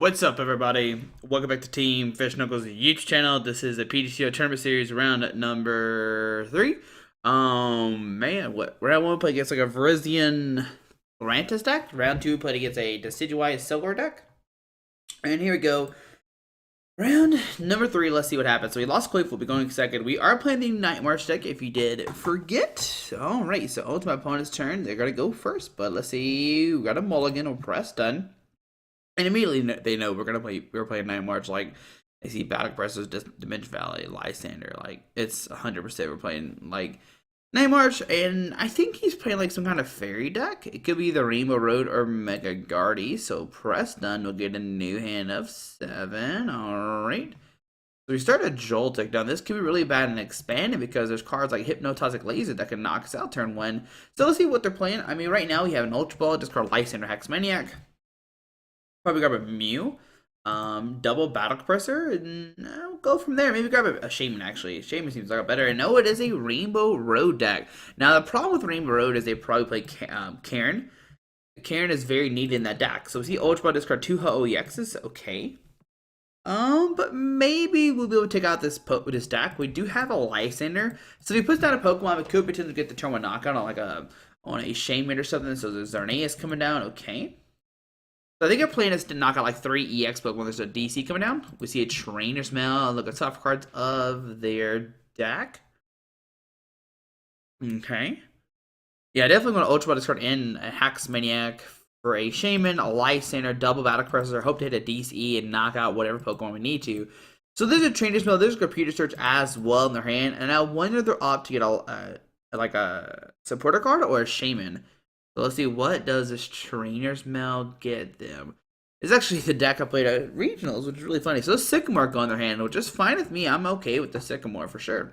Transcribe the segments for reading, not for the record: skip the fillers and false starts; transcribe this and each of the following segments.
What's up, everybody? Welcome back to Team Fish Knuckles YouTube channel. This is a PTCGO tournament series round number 3. Man, what round 1 we played against like a Verizian Rantis deck. Round 2 we played against a Decidueye Silver deck. And here we go. Round number 3, let's see what happens. So we lost Clayful, we'll be going second. We are playing the Night March deck, if you did forget. Alright, so on to my opponent's turn. They're going to go first, but let's see. We got a mulligan, we'll press done. And immediately they know we're playing Night March. Like, I see Battle Pressers, Dimension Valley, Lysander. Like, it's 100% we're playing, like, Night March. And I think he's playing, like, some kind of fairy deck. It could be the Rainbow Road or Mega Guardy. So, press done. We'll get a new hand of 7. Alright. So, we start a Joltik. Now, this could be really bad and expanded because there's cards like Hypnotoxic Laser that can knock us out turn 1. So, let's see what they're playing. I mean, right now, we have an Ultra Ball, discard Lysander, Hex Maniac. Probably grab a Mew, double Battle Compressor, and I'll go from there. Maybe grab a Shaman, actually. Shaman seems like a better. And no, it is a Rainbow Road deck. Now, the problem with Rainbow Road is they probably play Karen. Karen is very needed in that deck. So we see Ultra Ball discard 2 Ho-EXs. Okay. But maybe we'll be able to take out this deck. We do have a Lysander. So if he puts down a Pokemon, we could potentially get the turn 1 knockout on a Shaman or something. So there's Xerneas coming down. Okay. So I think our plan is to knock out like 3 EX Pokemon. There's a DC coming down. We see a Trainer's Mail. Look at top cards of their deck. Okay. Yeah, definitely going to Ultra Ball discard in a Hex Maniac for a Shaman, a Lysander, double Battle Compressor. Hope to hit a DC and knock out whatever Pokemon we need to. So there's a Trainer's Mail. There's a Computer Search as well in their hand. And I wonder if they're opt to get like a supporter card or a Shaman. So let's see, what does this Trainer's Mail get them? It's actually the deck I played at Regionals, which is really funny. So Sycamore go in their hand, which is fine with me. I'm okay with the Sycamore for sure.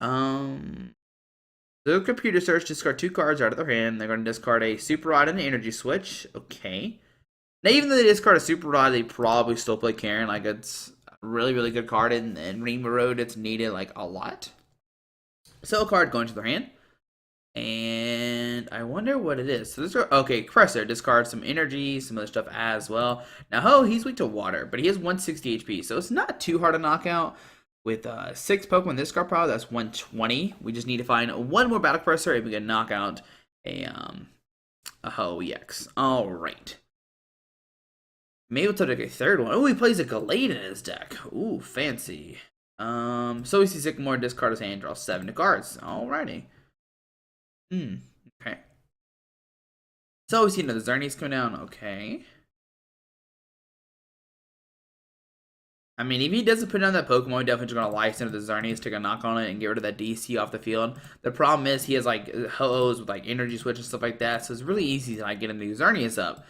The Computer Search, discard 2 cards out of their hand. They're going to discard a Super Rod and an Energy Switch. Okay. Now, even though they discard a Super Rod, they probably still play Karen. Like, it's a really, really good card. In Rainbow Road, it's needed, like, a lot. So a card going to their hand. And I wonder what it is. So this, okay, Compressor, discard some energy, some other stuff as well. Now, he's weak to water, but he has 160 HP, so it's not too hard to knock out. With 6 Pokemon discard power, that's 120. We just need to find 1 more Battle Compressor and we can knock out a Ho-EX. Alright. Maybe we'll take a third one. Oh, he plays a Gallade in his deck. Ooh, fancy. So we see Sycamore, discard his hand, draw 7 cards. Alrighty. Okay. So we see another Xerneas coming down. Okay. I mean, if he doesn't put down that Pokemon, definitely just gonna Lysander the Xerneas, take a knock on it, and get rid of that DC off the field. The problem is he has like Ho-Ohs with like Energy Switch and stuff like that, so it's really easy to like get him the Xerneas up.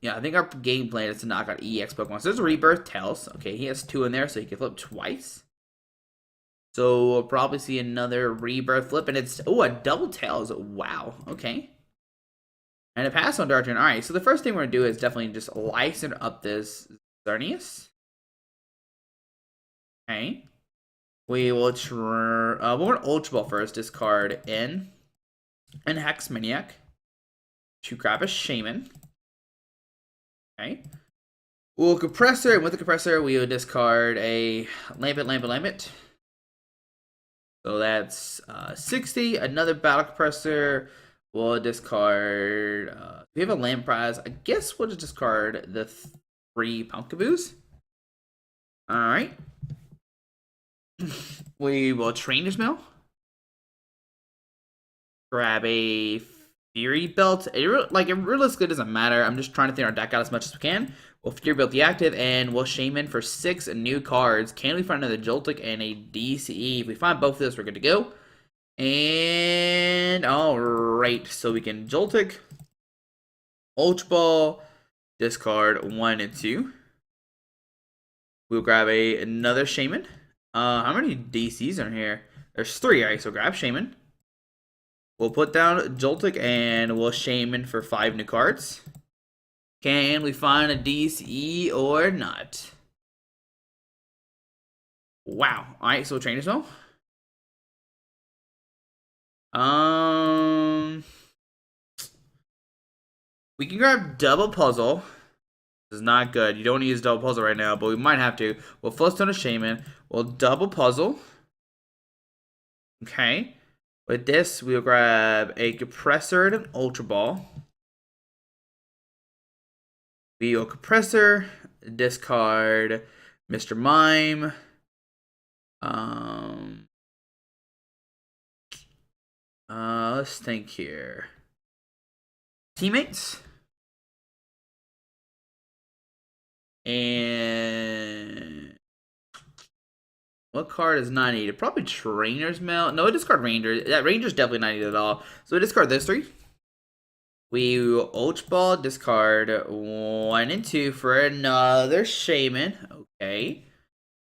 Yeah, I think our game plan is to knock out EX Pokemon. So there's a Rebirth Tails. Okay, he has 2 in there, so he can flip twice. So we'll probably see another Rebirth flip, and it's, a double Tails. Wow, okay. And a pass on Dark Turn. Alright, so the first thing we're going to do is definitely just Lysander up this Xerneas. Okay. We will we're going to Ultra Ball first, discard in and Hex Maniac to grab a Shaman. Okay. We'll Compressor, and with the Compressor, we will discard a Lambent. So that's 60. Another Battle Compressor. We'll discard. We have a Land Prize. I guess we'll just discard the 3 Pumpkaboos. Alright. We will Trainer's Mail. Grab a Fury Belt. It realistically doesn't matter. I'm just trying to thin our deck out as much as we can. We'll Fury Belt the active, and we'll Shaman for 6 new cards. Can we find another Joltik and a DCE? If we find both of those, we're good to go. And, alright, so we can Joltik, Ultra Ball, discard 1 and 2. We'll grab another Shaman. How many DCs are in here? There's 3, alright, so grab Shaman. We'll put down Joltik, and we'll Shaman for 5 new cards. Can we find a DCE or not? Wow. Alright, so Trainer's Mail. We can grab double puzzle. This is not good. You don't want to use double puzzle right now, but we might have to. We'll Floodstone a Shaman. We'll double puzzle. Okay. With this, we'll grab a compressor and an ultra ball. We will compressor, discard Mr. Mime. Let's think here. Teammates. And what card is not needed? Probably Trainer's Mail. No, we discard Ranger. That Ranger's definitely not needed at all. So we discard those three. We will Ultra Ball, discard 1 and 2 for another Shaman. Okay.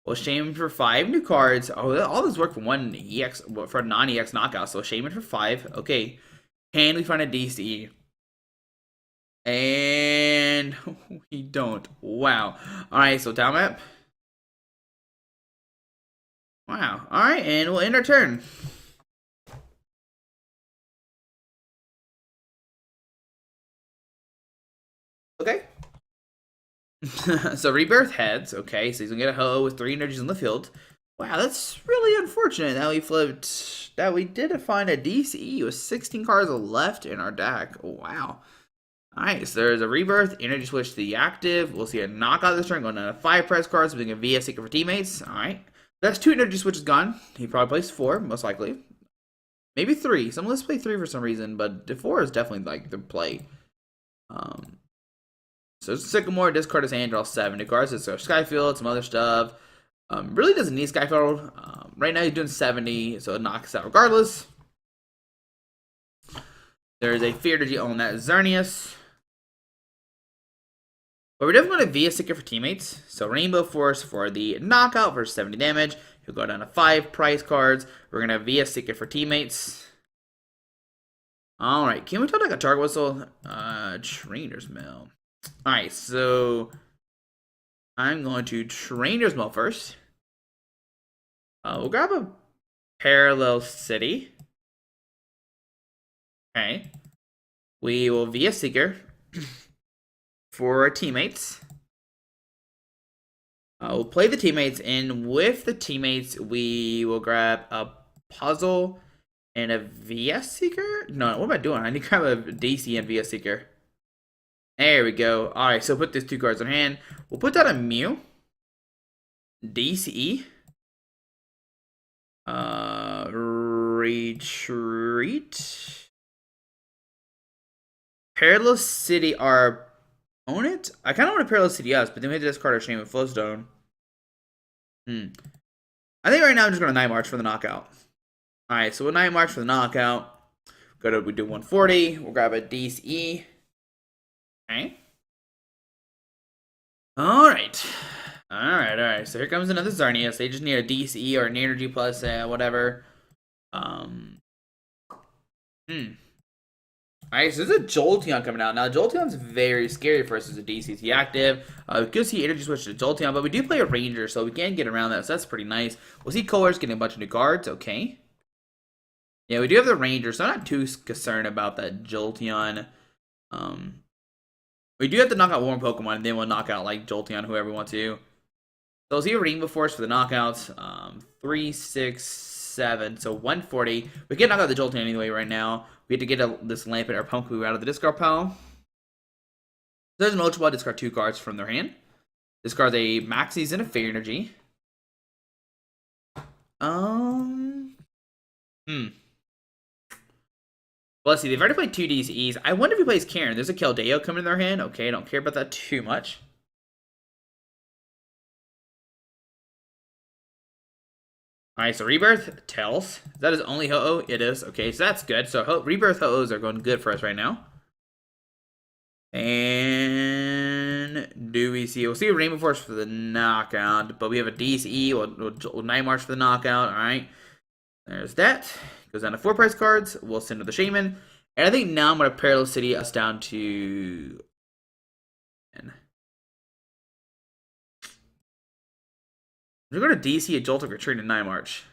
Well, Shaman for 5 new cards. Oh, all this work for one EX, for a non-EX knockout. So Shaman for 5. Okay. Can we find a DC? And we don't. Wow. Alright, so down map. Wow. Alright, and we'll end our turn. Okay. So Rebirth heads. Okay, so he's gonna get a Ho-Oh with 3 energies in the field. Wow, that's really unfortunate that we flipped. That we didn't find a DCE with 16 cards left in our deck. Wow. Alright, so there's a Rebirth, Energy Switch to the active. We'll see a knockout this turn, going down to 5 prize cards, being a VS Seeker for teammates. Alright. That's 2 Energy Switches gone. He probably plays 4, most likely. Maybe 3. Some let's play 3 for some reason, but the 4 is definitely like the play. So Sycamore, discard his hand, draw 7 new cards. It's Skyfield, some other stuff. Really doesn't need Skyfield. Right now he's doing 70, so it knocks out regardless. There's a Fear Energy on that Xerneas. But we're definitely going to VS Seeker for teammates. So Rainbow Force for the knockout for 70 damage. He'll go down to 5 prize cards. We're going to VS Seeker for teammates. Alright, can we tell like a target whistle? Trainer's Mail. Alright, so I'm going to Trainer's Mail first. We'll grab a Parallel City. Okay. We will VS Seeker for our teammates. We'll play the teammates, and with the teammates, we will grab a puzzle and a VS Seeker? No, what am I doing? I need to grab a DC and VS Seeker. There we go. Alright, so put these 2 cards in hand. We'll put down a Mew. DCE. Retreat. Parallel City our opponent? I kind of want to Parallel City us, but then we have to discard our Shaman Flowstone. I think right now I'm just going to Night March for the knockout. Alright, so we'll Night March for the knockout. We do 140. We'll grab a DCE. Okay. Alright. Alright. So here comes another Xerneas. They just need a DCE or an energy plus whatever. Alright, so there's a Jolteon coming out. Now, Jolteon's very scary for us as a DCT active. We could see Energy Switch to Jolteon, but we do play a Ranger, so we can get around that, so that's pretty nice. We'll see Colors getting a bunch of new cards. Okay. Yeah, we do have the Ranger, so I'm not too concerned about that Jolteon. We do have to knock out one Pokemon, and then we'll knock out, like, Jolteon, whoever we want to. So we'll see a Rainbow Force for the knockouts. 3, 6, 7, so 140. We can knock out the Jolteon anyway right now. We have to get this Lampent or Pumpkaboo out of the discard pile. So there's an Ultra Ball, discard 2 cards from their hand. Discard a Maxie's and a Fairy Energy. Well, let's see. They've already played 2 DCEs. I wonder if he plays Karen. There's a Keldeo coming in their hand. Okay, I don't care about that too much. Alright, so Rebirth tells. That is only Ho-Oh? It is. Okay, so that's good. So Rebirth Ho-Ohs are going good for us right now. And do we see? We'll see a Rainbow Force for the knockout, but we have a DCE. We'll Night March for the knockout. Alright. There's that. Goes down to 4 prize cards. We'll send to the Shaman. And I think now I'm going to Parallel City us down to... We're going to DC a Joltik or Treat a Night March.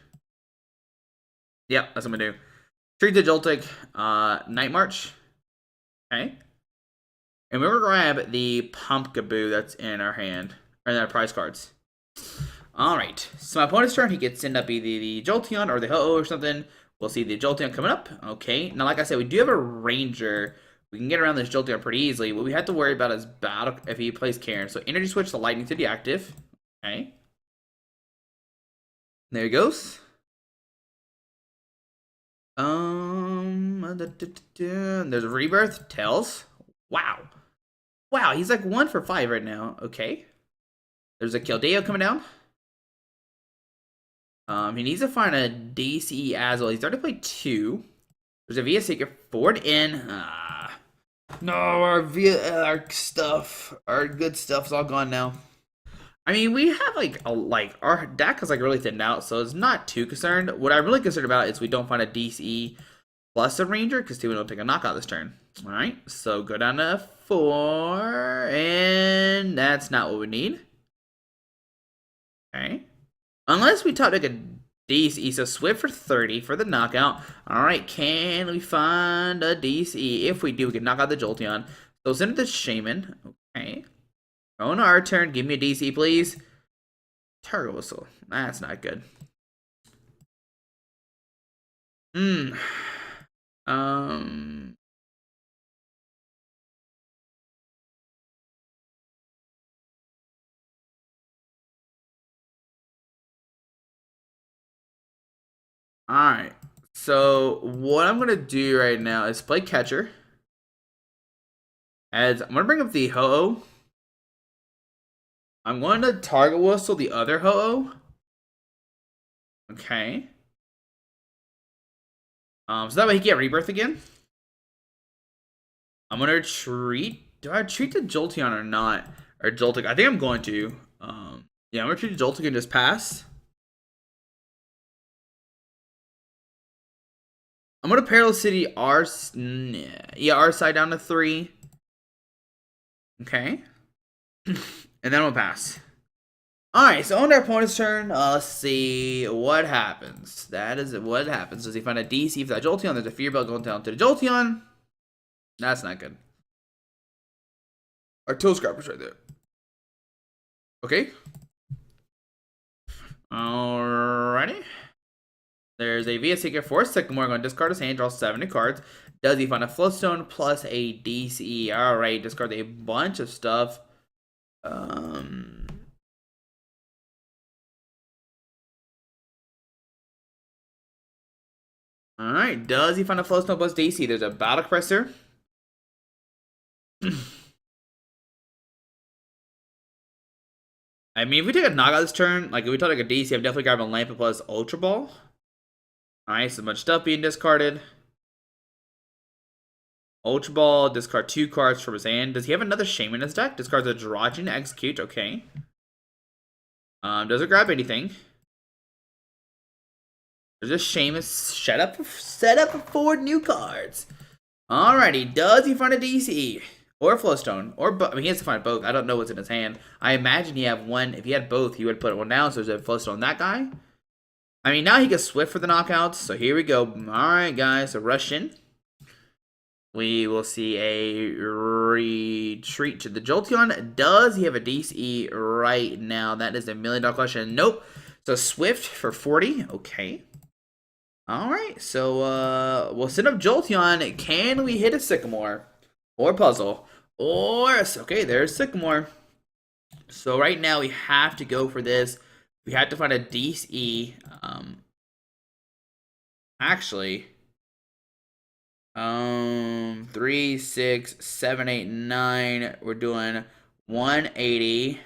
Yep, that's what I'm going to do. Treat the Joltik, Night March. Okay. And we're going to grab the Pumpkaboo that's in our hand. Or in our prize cards. Alright. So my opponent's turn, he gets to end up either the Jolteon or the Ho-Oh or something. We'll see the Jolteon coming up. Okay. Now, like I said, we do have a Ranger. We can get around this Jolteon pretty easily. What we have to worry about is battle if he plays Karen. So Energy Switch the Lightning to deactive. Okay. There he goes. There's a Rebirth. Tails. Wow. Wow, he's like 1 for 5 right now. Okay. There's a Keldeo coming down. He needs to find a DCE as well. He's already played 2. There's a VS Secret forward in. No, our stuff, our good stuff's all gone now. I mean, we have like our deck is like really thinned out, so it's not too concerned. What I'm really concerned about is we don't find a DCE plus a Ranger because Steven will take a knockout this turn. All right, so go down to 4, and that's not what we need. Okay. Unless we top deck a DCE, so Swift for 30 for the knockout. Alright, can we find a DCE? If we do, we can knock out the Jolteon. So send it to Shaman. Okay. On our turn, give me a DCE, please. Turtle Whistle. That's not good. Alright. So what I'm gonna do right now is play catcher. As I'm gonna bring up the Ho-Oh. I'm going to target whistle the other Ho-Oh. Okay. So that way he can get Rebirth again. I'm gonna retreat. Do I retreat to Jolteon or not? Or Jolteon? I think I'm going to. Yeah, I'm gonna retreat to Jolteon and just pass. I'm gonna Parallel City R. Yeah, R side down to 3. Okay. And then I'm gonna pass. Alright, so on our opponent's turn, let's see what happens. That is what happens. Does he find a DC for that Jolteon? There's a Fear Bell going down to the Jolteon. That's not good. Our Toe Scrapper's right there. Okay. Alrighty. There's a VS Secret for Sycamore. Going to discard his hand, draw 70 cards. Does he find a Floatstone plus a DCE? Alright, discard a bunch of stuff. Alright, does he find a Floatstone plus DC? There's a Battle Compressor. I mean, if we take a knockout this turn, like if we take like a DC, I'm definitely grabbing a Lampa plus Ultra Ball. Alright, so much stuff being discarded. Ultra Ball, discard 2 cards from his hand. Does he have another Shaman in his deck? Discards a Dragin Execute, okay. Doesn't grab anything. There's a Shaman set up for 4 new cards. Alrighty, does he find a DCE? Or a Flowstone? Or I mean, he has to find both. I don't know what's in his hand. I imagine he have one. If he had both, he would put one down. So there's a Flowstone on that guy. I mean, now he gets Swift for the knockouts. So here we go. Alright, guys. So rush in. We will see a retreat to the Jolteon. Does he have a DCE right now? That is a $1 million question. Nope. So Swift for 40. Okay. Alright. So we'll send up Jolteon. Can we hit a Sycamore? Or Puzzle? Or, okay, there's Sycamore. So right now we have to go for this. We have to find a DCE. Actually, 3, 6, 7, 8, 9. We're doing 180.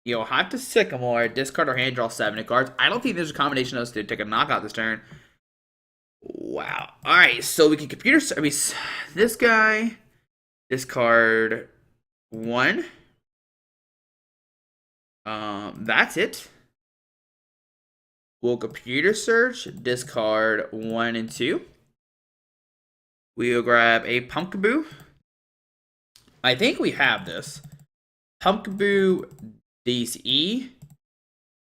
You'll have to Sycamore, discard our hand, draw 70 cards. I don't think there's a combination of those to take a knockout this turn. Wow. Alright, so we can I mean, this guy, discard 1. That's it. We'll computer search, discard 1 and 2. We'll grab a Pumpkaboo. I think we have this. Pumpkaboo, DCE,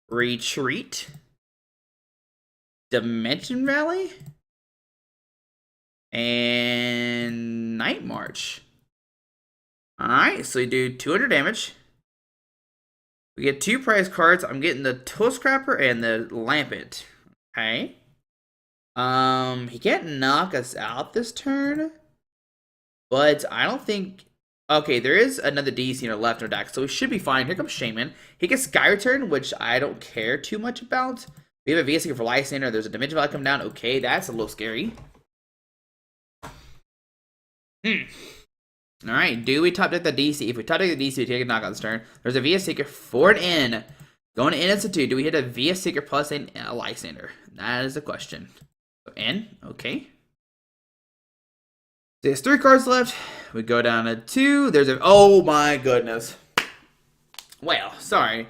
Retreat, Dimension Valley, And Night March. Alright, so we do 200 damage. We get 2 prize cards. I'm getting the Tool Scrapper and the Lampet. Okay. He can't knock us out this turn. But I don't think... Okay, there is another DC in our left in our deck, so we should be fine. Here comes Shaman. He gets Sky Return, which I don't care too much about. We have a VS Seeker for Lysander. There's a Dimension Value come down. Okay, that's a little scary. Alright, do we top deck the DC? If we top deck the DC, we take a knockout this turn. There's a VS Seeker for an N. Going to N as a 2. Do we hit a VS Seeker plus a Lysander? That is the question. So N, okay. There's 3 cards left. We go down to 2. There's a... Oh my goodness. Well, sorry.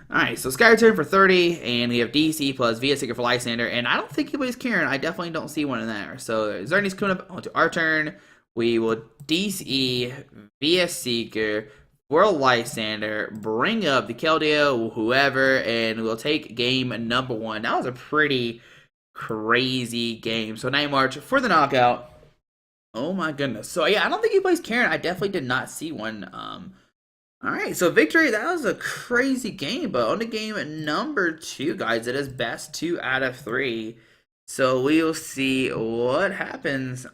Alright, so Sky Return for 30. And we have DC plus VS Seeker for Lysander. And I don't think anybody's caring. I definitely don't see one in there. So Zerny's coming up onto our turn. We will DC VS Seeker for Lysander. Bring up the Keldeo, whoever. And we'll take game number 1. That was a pretty crazy game. So Night March for the knockout. Oh my goodness. So yeah, I don't think anybody's caring. I definitely did not see one. Alright, so victory. That was a crazy game. But on to game number 2, guys. It is best 2 out of 3. So we will see what happens.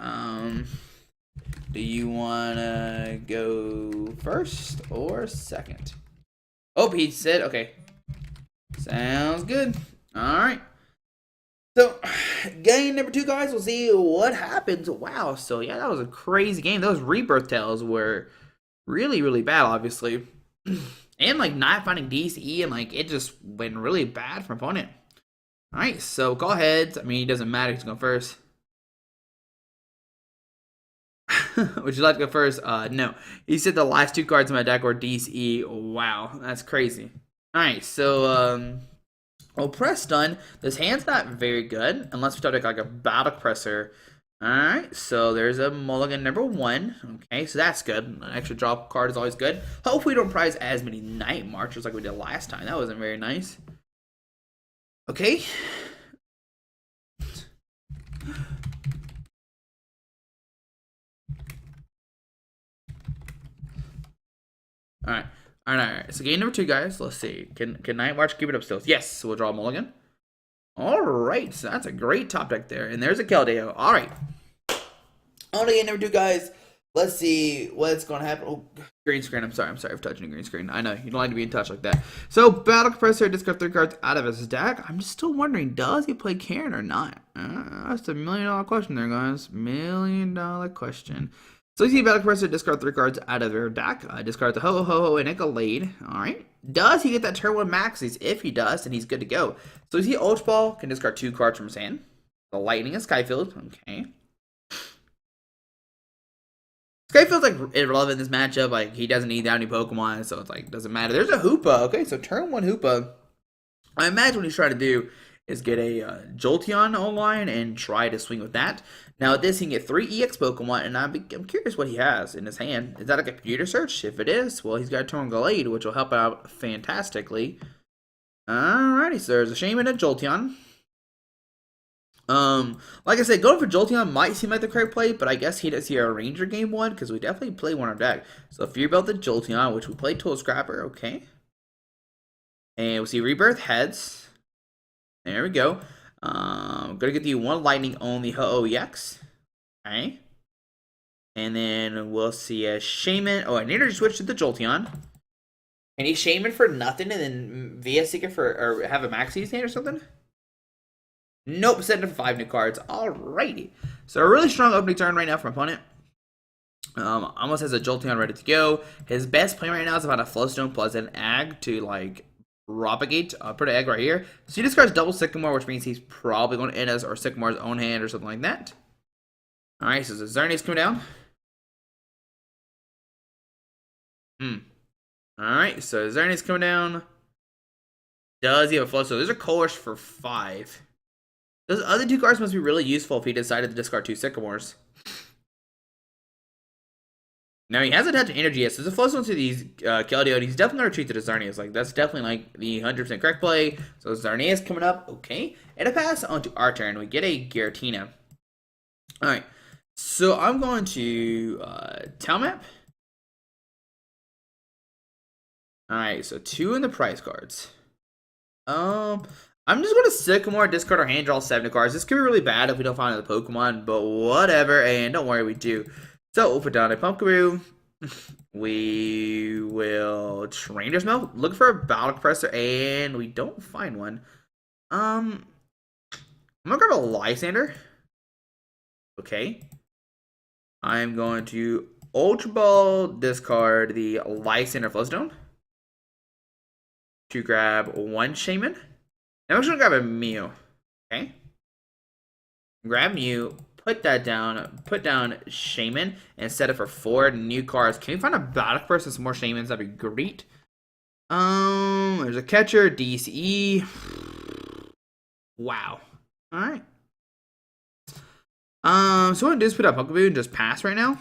Do you want to go first or second? Oh, he said, okay. Sounds good. Alright. So, game number 2, guys, we'll see what happens. Wow, so yeah, that was a crazy game. Those rebirth tales were really, really bad, obviously. And, like, not finding DCE, and, like, it just went really bad for opponent. Alright, so go ahead. I mean, it doesn't matter who's going first. Would you like to go first? No. He said the last 2 cards in my deck were DCE. Wow, that's crazy. Alright, so, well, press done. This hand's not very good unless we start like a battle presser. Alright, so there's a mulligan number 1. Okay, so that's good. An extra draw card is always good. Hopefully we don't prize as many Night Marchers like we did last time. That wasn't very nice. Okay. Alright. Alright. So game number 2, guys. Let's see. Can Night March keep it up still? Yes. So we'll draw a mulligan. Alright. So that's a great top deck there. And there's a Keldeo. Alright. On to game number 2, guys. Let's see what's going to happen. Oh, green screen. I'm sorry for touching a green screen. I know. You don't like to be in touch like that. So, Battle Compressor discard 3 cards out of his deck. I'm just still wondering, does he play Karen or not? That's a $1 million question there, guys. $1 million question. So you see Battle Compressor discard 3 cards out of their deck. Discard the Ho-Ho-Ho and a Glade. Alright. Does he get that turn 1 maxes? If he does, then he's good to go. So you see Ultra Ball can discard 2 cards from his hand. The Lightning and Skyfield. Okay. Skyfield's like irrelevant in this matchup. Like, he doesn't need that many Pokemon, so it's like, doesn't matter. There's a Hoopa. Okay, so turn 1 Hoopa. I imagine what he's trying to do is get a Jolteon online and try to swing with that. Now, with this, he can get 3 EX Pokemon, and I'm curious what he has in his hand. Is that like a computer search? If it is, well, he's got a Turn Glade, which will help out fantastically. Alrighty, so there's a Shaman and a Jolteon. Like I said, going for Jolteon might seem like the correct play, but I guess he does see a Ranger game 1, because we definitely play one on our deck. So Fear Belt the Jolteon, which we played Tool Scrapper, okay. And we see Rebirth Heads. There we go. Gonna get the 1 Lightning only Ho-Oh-EX. Okay. And then we'll see a Shaman. Oh, I need to switch to the Jolteon. And he's Shaman for nothing and then VS Seeker for, or have a Maxi hand or something? Nope, setting up 5 new cards. Alrighty. So a really strong opening turn right now from opponent. Almost has a Jolteon ready to go. His best play right now is about a Flowstone plus an Ag to like propagate. Put an egg right here. So he discards double Sycamore, which means he's probably going to end us or Sycamore's own hand or something like that. Alright, so Xerneas coming down. Alright, so Xerneas coming down. Does he have a Flowstone? There's a Colress for 5. Those other 2 cards must be really useful if he decided to discard 2 Sycamores. Now, he hasn't touched energy yet, so there's a Flowstone to these Keldeo, and he's definitely going to retreat to the Xerneas. Like, that's definitely, like, the 100% correct play. So, Xerneas coming up, okay. And a pass onto our turn. We get a Giratina. Alright, So I'm going to town map. All right, so 2 in the prize cards. I'm just gonna Sycamore, discard our hand, draw 70 cards. This could be really bad if we don't find the Pokemon, but whatever. And don't worry, we do. So we'll put down a Pumpkaroo. We will Trainer's Milk. Look for a Battle Compressor, and we don't find one. I'm gonna grab a Lysander. Okay. I'm going to Ultra Ball, discard the Lysander Flowstone to grab 1 Shaman. Now I'm just gonna grab a Mew. Okay. Grab Mew, put that down, put down Shaman, and set it for 4 new cards. Can we find a Battle Burst and some more Shamans? That'd be great. There's a catcher, DCE. Wow. Alright. So what I'm gonna do is put up Pumpkaboo and just pass right now.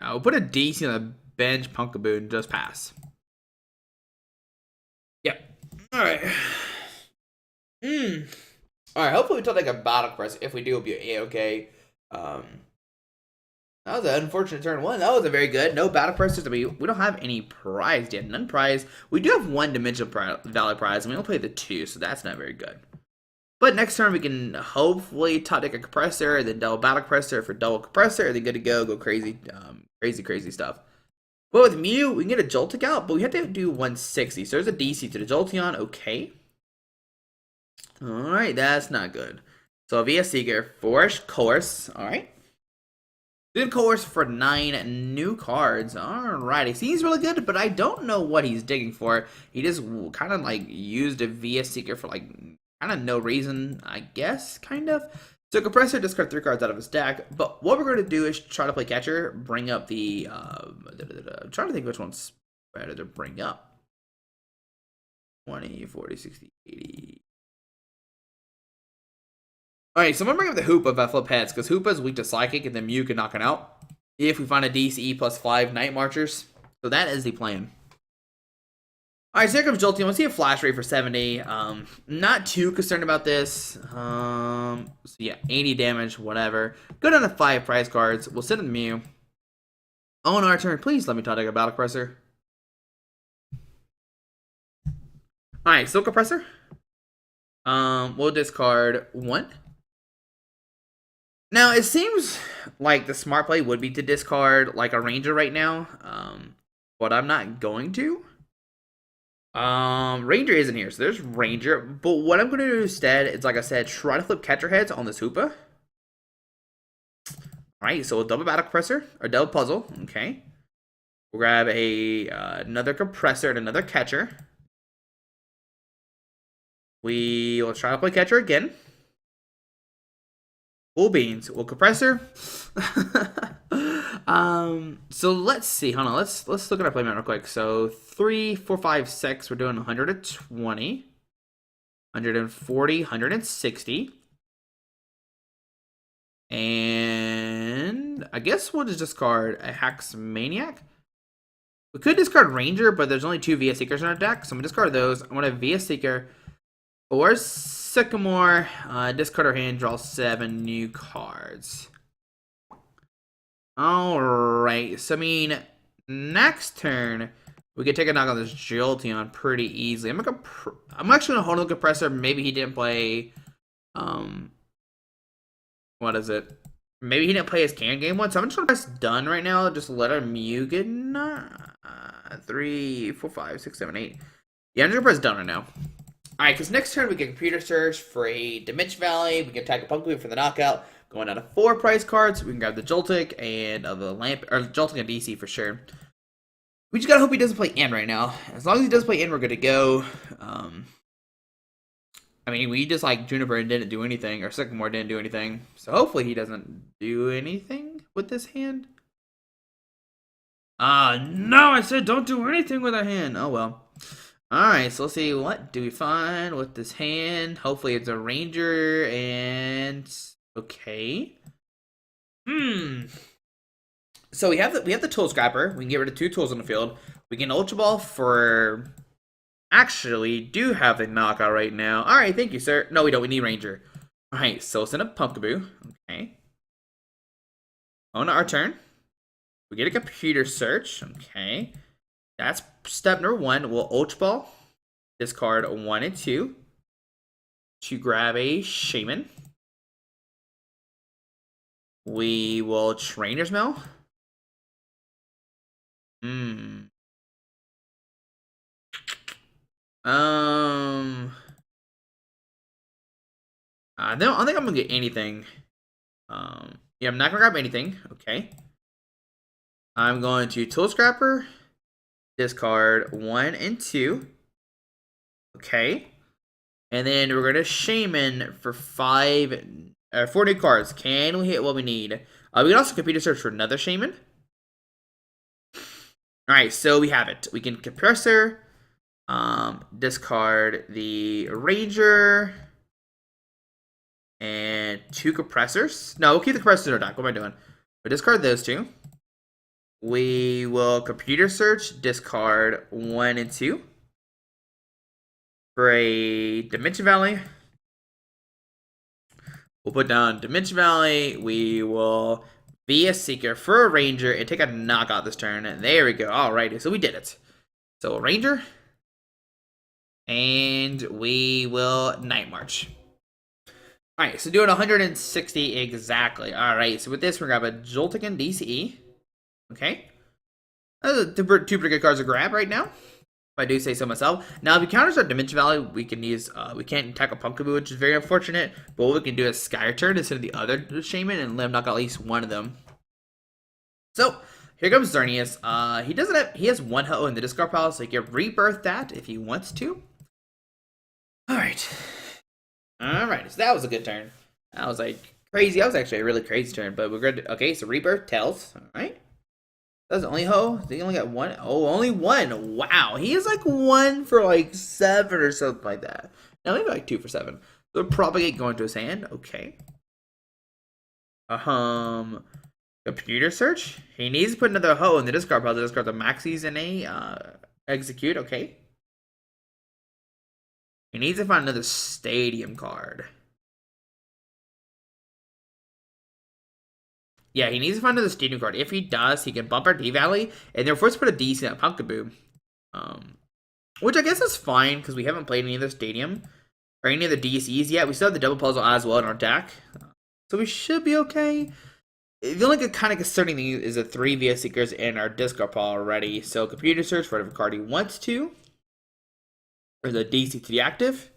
We'll put a DC on the bench, Pumpkaboo, and just pass. Yep. Alright. Alright, hopefully we don't take a Battle Press. If we do, it'll be A-okay. That was an unfortunate turn 1. That wasn't very good. No Battle Presses. We don't have any prize yet. None prize. We do have 1 Dimensional Valley prize, and we don't play the 2, so that's not very good. But next turn, we can hopefully top deck a Compressor, then double Battle Compressor for double Compressor, and then good to go crazy, crazy stuff. But with Mew, we can get a Joltik out, but we have to do 160. So there's a DC to the Jolteon. Okay. Alright, that's not good. So VS Seeker, Force Course. Alright. Good course for 9 new cards. Alrighty. Seems really good, but I don't know what he's digging for. He just kind of like used a VS Seeker for like kind of no reason, I guess, kind of. So Compressor, discard 3 cards out of his deck. But what we're going to do is try to play catcher, bring up the I'm trying to think which one's better to bring up. 20, 40, 60, 80. Alright, so I'm going to bring up the Hoop of Flip Heads, because Hoopa is weak to Psychic, and then Mew can knock it out. If we find a DCE plus 5 Night Marchers. So that is the plan. Alright, so here comes Jolteon. Let's see a Flash Rate for 70. Not too concerned about this. So yeah, 80 damage, whatever. Go down to 5 prize cards. We'll send in Mew. On our turn, please let me top deck a Battle Compressor. Alright, Silk Compressor. We'll discard 1. Now, it seems like the smart play would be to discard like a Ranger right now, but I'm not going to. Ranger isn't here, so there's Ranger, but what I'm going to do instead is, like I said, try to flip catcher heads on this Hoopa. Alright, so a double Battle Compressor, or double Puzzle, okay. We'll grab another Compressor and another catcher. We will try to play catcher again. Cool beans. Well, Compressor. So let's see. Hold on. Let's look at our playmat real quick. So 3, 4, 5, 6. We're doing 120, 140, 160. And I guess we'll just discard a Hex Maniac. We could discard Ranger, but there's only 2 VS Seekers in our deck, so I'm gonna discard those. I'm gonna VS Seeker or Sycamore, discard our hand, draw 7 new cards. Alright, so I mean, next turn, we could take a knock on this Jolteon pretty easily. I'm actually gonna hold the Compressor. Maybe he didn't play, what is it? Maybe he didn't play his can game one, so I'm just gonna press done right now. Just let our Mew get 3, 4, 5, 6, 7, 8. Yeah, I'm just gonna press done right now. Alright, because next turn we get Computer Search for a Dimension Valley. We can attack a Pumpkin for the knockout. Going out of 4 prize cards, we can grab the Joltik and the Lamp, or Joltik and DC for sure. We just gotta hope he doesn't play in right now. As long as he does play in, we're good to go. I mean, we just like Juniper and didn't do anything, or Sycamore didn't do anything. So hopefully he doesn't do anything with this hand. No, I said don't do anything with our hand. Oh well. Alright, so let's see, what do we find with this hand? Hopefully it's a Ranger, and okay. So we have the Tool Scrapper. We can get rid of 2 tools on the field. We can Ultra Ball for actually do have the knockout right now. All right, thank you, sir. No, we don't. We need Ranger. All right, so send a Pumpkaboo. Okay. On our turn, we get a computer search. Okay. That's step number one. We'll Ultra Ball, discard 1 and 2 to grab a Shaman. We will Trainer's Mail. Hmm. Um. I don't think I'm gonna get anything. Yeah, I'm not gonna grab anything. Okay. I'm going to Tool Scrapper, discard 1 and 2. Okay. And then we're gonna Shaman for 4 new cards. Can we hit what we need? We can also computer search for another Shaman. Alright, so we have it. We can Compressor, discard the Ranger, and 2 Compressors. No, we'll keep the Compressors in our deck. What am I doing? We'll discard those 2. We will computer search, discard 1 and 2 for a Dimension Valley. We'll put down Dimension Valley. We will be a Seeker for a Ranger and take a knockout this turn. There we go. Alrighty, so we did it. So a Ranger. And we will Night March. Alright, so doing 160 exactly. Alright, so with this, we're going to grab a Joltik and DCE. Okay. Those are two pretty good cards to grab right now, if I do say so myself. Now, if he counters our Dimension Valley, we can use, we can't attack a Pumpkaboo, which is very unfortunate. But what we can do is Sky Turn instead of the other Shaman and let him knock out at least one of them. So, here comes Xerneas. He has 1 Ho in the discard pile, so he can rebirth that if he wants to. Alright. Alright, so that was a good turn. That was like crazy. That was actually a really crazy turn, but we're good. Okay, so rebirth tells. Alright. That's the only Ho? He only got 1? Oh, only 1. Wow. He is like 1 for like 7 or something like that. Now maybe like 2 for 7. So Propagate going to his hand. Okay. Computer search. He needs to put another Ho in the discard pile to discard the Maxis in a execute. Okay. He needs to find another Stadium card. Yeah, he needs to find another Stadium card. If he does, he can bump our D-Valley, and they're forced to put a DC in that Pumpkaboo. Which I guess is fine, because we haven't played any of the Stadium, or any of the DCs yet. We still have the Double Puzzle as well in our deck. So we should be okay. The only kind of concerning thing is the 3 VS Seekers in our discard pile already. So computer search for whatever card he wants to. Or the DC to the active.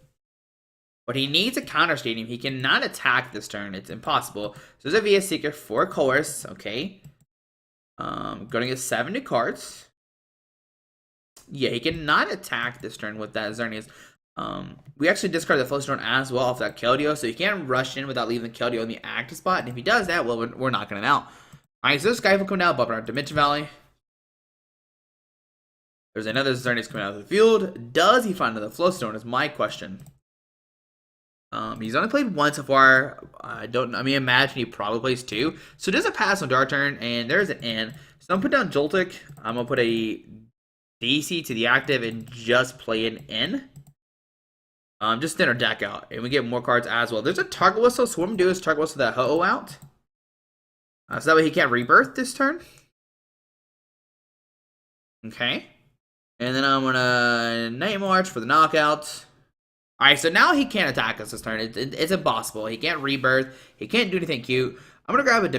But he needs a counter Stadium. He cannot attack this turn. It's impossible. So there's a VS Seeker for Coerce. Okay. Going to get 7 new cards. Yeah, he cannot attack this turn with that Xerneas. We actually discard the Flowstone as well off that Keldeo, so you can't rush in without leaving the Keldeo in the active spot. And if he does that, well, we're knocking him out. Alright, so this guy will come down, bumping our Dimension Valley. There's another Xerneas coming out of the field. Does he find another Flowstone is my question. He's only played 1 so far. I imagine he probably plays 2. So does it pass on our turn, and there's an N. So I'm gonna put down Joltik. I'm gonna put a DC to the active and just play an N. Just thin our deck out, and we get more cards as well. There's a Target Whistle, so what I'm gonna do is Target Whistle that Ho-Oh out. So that way he can't rebirth this turn. Okay. And then I'm gonna Night March for the knockout. Alright, so now he can't attack us this turn. It's impossible. He can't rebirth. He can't do anything cute. I'm gonna grab a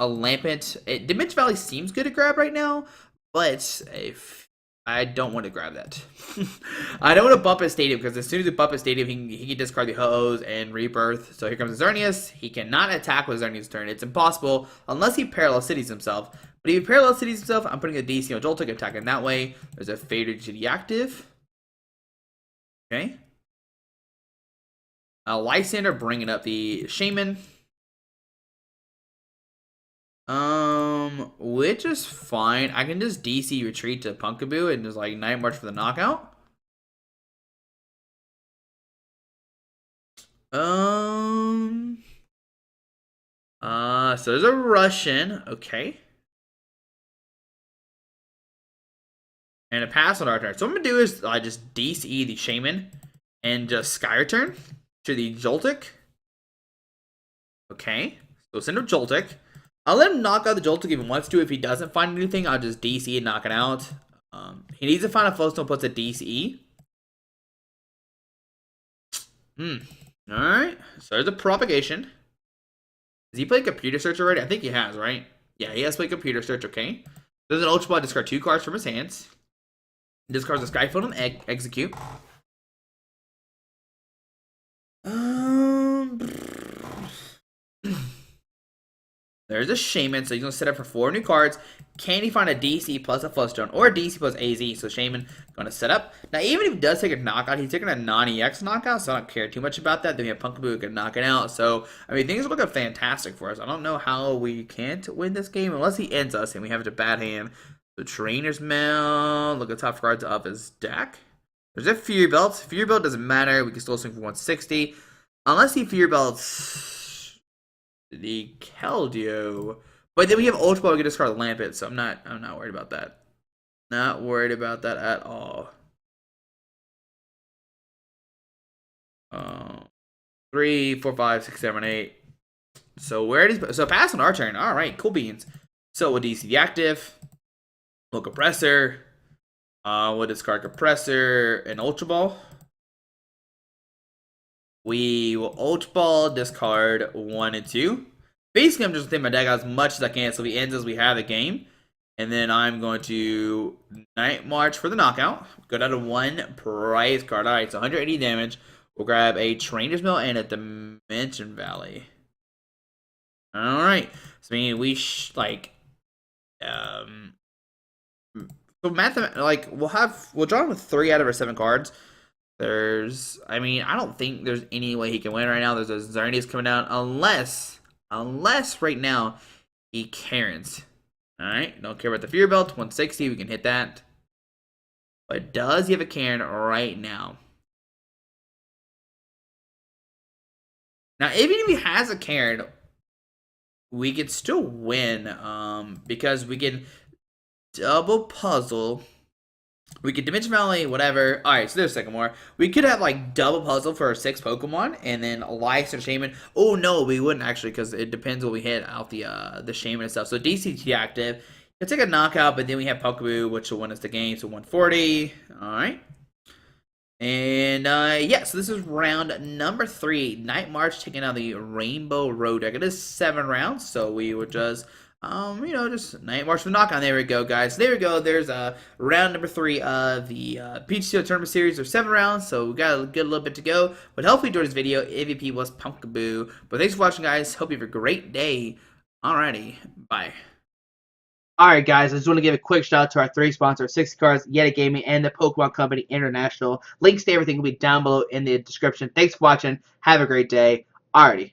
Lampent. Dimension Valley seems good to grab right now, but if I don't want to grab that. I don't want to bump his Stadium, because as soon as you bump his Stadium, he can discard the Ho-Ohs and rebirth. So here comes Xerneas. He cannot attack with Xerneas' turn. It's impossible unless he Parallel Cities himself. But if he Parallel Cities himself, I'm putting a DC on Joltik, attacking that way. There's a Fader to the active. Okay. Lysander bringing up the Shaman. Which is fine. I can just DC retreat to Pumpkaboo and just like Night March for the knockout. So there's a Russian. Okay. And a pass on our turn. So what I'm going to do is just DCE the Shaman and just Sky Return to the Joltik. Okay. So send him Joltik. I'll let him knock out the Joltik if he wants to. If he doesn't find anything, I'll just DCE and knock it out. He needs to find a Flowstone, puts a DCE. Alright. So there's a Propagation. Has he played Computer Search already? I think he has, right? Yeah, he has played Computer Search, okay. There's an Ultra Ball, discard 2 cards from his hands. Discards a Skyphone and execute. There's a Shaman, so he's going to set up for 4 new cards. Can he find a DC plus a Flowstone or a DC plus AZ? So Shaman going to set up. Now, even if he does take a knockout, he's taking a non-EX knockout, so I don't care too much about that. Then we have Pumpkaboo who can knock it out. So, I mean, things are looking fantastic for us. I don't know how we can't win this game unless he ends us and we have a bad hand. The Trainer's Mail. Look at the top cards of his deck. There's a Fury Belt. Fury Belt doesn't matter. We can still swing for 160. Unless he Fury Belts the Keldeo. But then we have Ultra Ball, we can discard Lampet, so I'm not worried about that. Not worried about that at all. 3, 4, 5, 6, 7, 8. So where it is, so pass on our turn. Alright, cool beans. So we'll DC the active. We'll Compressor. We'll discard Compressor and Ultra Ball. We will Ultra Ball, discard 1 and 2. Basically, I'm just thinking my deck out as much as I can, so if he ends as we have the game. And then I'm going to Night March for the knockout. Go down to 1 prize card. Alright, so 180 damage. We'll grab a Trainer's Mill and a Dimension Valley. Alright. So I mean, we we'll draw him with 3 out of our 7 cards. I don't think there's any way he can win right now. There's a Xerneas coming down, unless right now he Karens. Alright, don't care about the Fury Belt, 160, we can hit that. But does he have a Karen right now? Now, even if he has a Karen, we could still win, because we can double puzzle. We could Dimension Valley, whatever. Alright, so there's a second more. We could have, double puzzle for 6 Pokemon, and then Elias or Shaman. Oh, no, we wouldn't, actually, because it depends what we hit out the Shaman and stuff. So, DCT active. It's like a knockout, but then we have Pumpkaboo, which will win us the game, so 140. Alright. And, yeah, so this is round number 3. Night March taking out the Rainbow Road deck. It is 7 rounds, so we would just... just Night March for the knockout. There we go, guys. There we go. There's round number 3 of the PTCGO Tournament Series. There's 7 rounds, so we got a good little bit to go. But hopefully you enjoyed this video. MVP was Pumpkaboo. But thanks for watching, guys. Hope you have a great day. Alrighty, bye. Alright, guys, I just want to give a quick shout out to our 3 sponsors, 60 Cards, Yeti Gaming, and the Pokemon Company International. Links to everything will be down below in the description. Thanks for watching. Have a great day. Alrighty.